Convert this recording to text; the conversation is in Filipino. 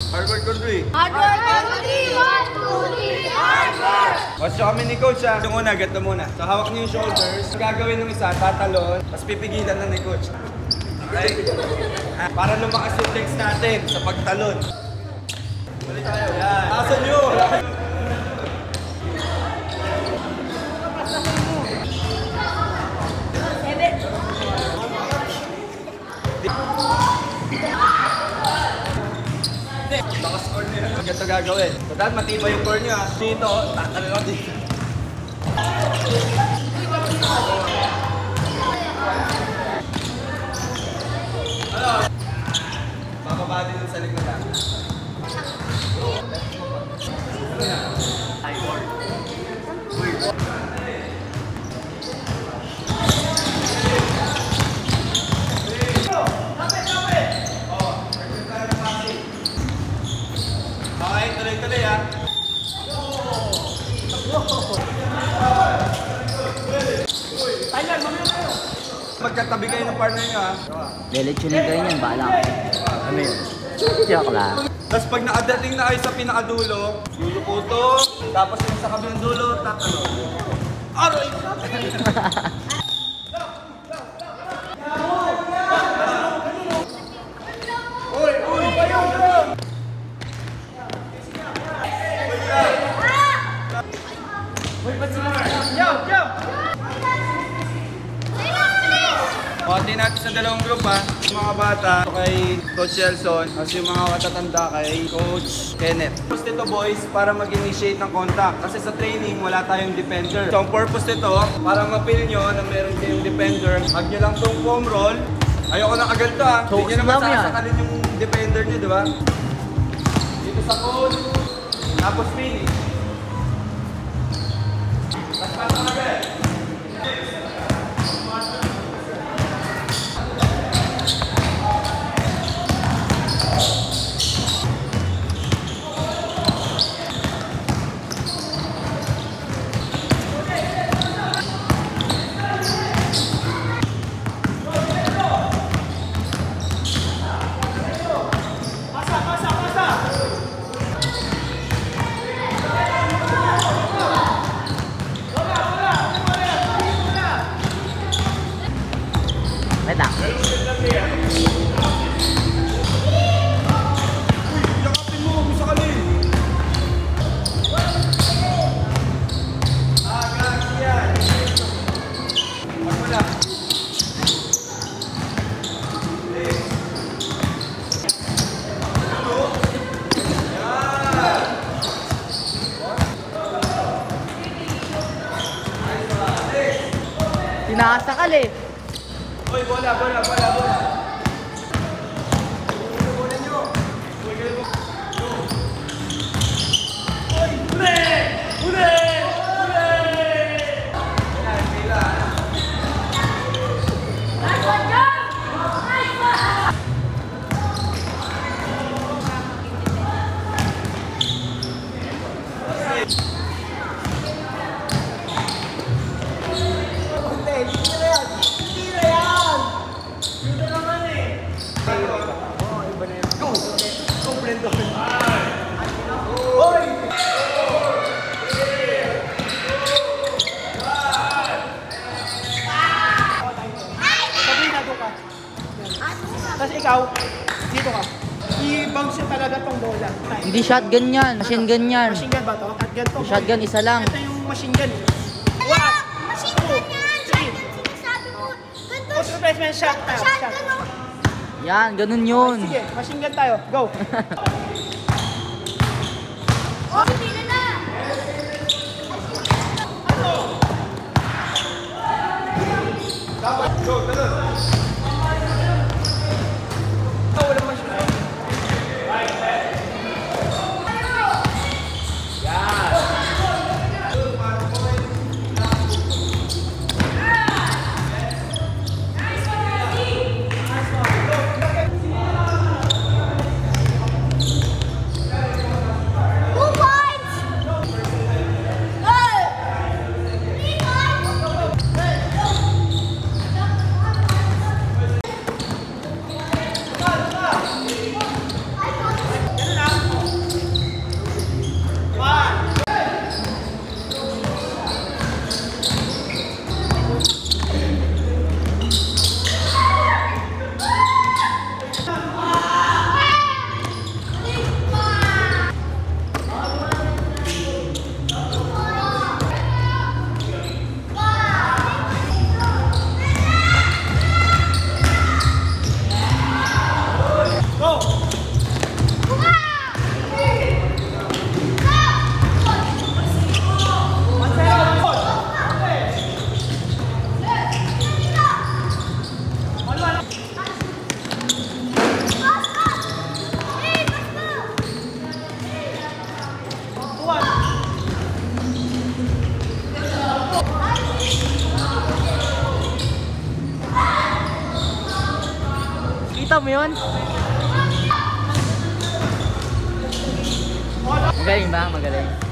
Hard work, country. Hard work, country. 1, 2, 3, hard work. Watch nyo kami ni coach ha. Ito muna, ganito muna. So hawak niyo yung shoulders. Gagawin ng isa, tatalon. Tapos pipigilan na ni coach. Okay? Para lumakas yung legs natin sa pagtalon. Balik tayo. Yan. Asan nyo? Lakas core nyo. Ganito gagawin. So dahil matibay yung core nyo ha. Dito, tatalon lang dito. Ano? Bababa din sa likod ha. Okay, tuloy-tuloy ha. Magkatabi kayo ng partner nyo ha. Lelechonin kayo niyan, bahala ka. Ano yun? Joke lang. Tapos pag nakadating na kayo sa pinakadulo, dulo po ito. Tapos yung sa kabilang dulo, tatalo. Aroy! Uy! Uy! Bayo! Uy! Ba't sila? Jump! Jump! Pati natin sa dalawang group ha, yung mga bata kay Coach Elson, tapos yung mga matatanda kay Coach Kenneth. Purpose nito boys, para mag-initiate ng contact. Kasi sa training, wala tayong defender. So ang purpose nito, para ma-feel nyo na meron kayong defender, hag nyo lang itong foam roll. Ayoko na agad to ha, hindi nyo naman sasakalin yung defender nyo, di ba? Dito sa cone, tapos finish. Tapos pasok agad. Tinasakal eh. Uy, bola, bola, bola, bola. Uy, uli! Uli! Uli! Tapos ikaw, dito ka. I-bounce talaga tong bola. Hindi shotgun yan, machine gun yan. Machine gun ba to? Shotgun to. Shotgun isa lang. Ito yung machine gun. Wala! Machine gun yan! Shotgun sinasabi mo. Ganito. Post replacement shot tayo. Shotgun o. Yan, ganun yun. Sige, machine gun tayo. Go! Oh, hindi na na! Dapat, go, talon! Nakita mo yun? Magaling ba? Magaling.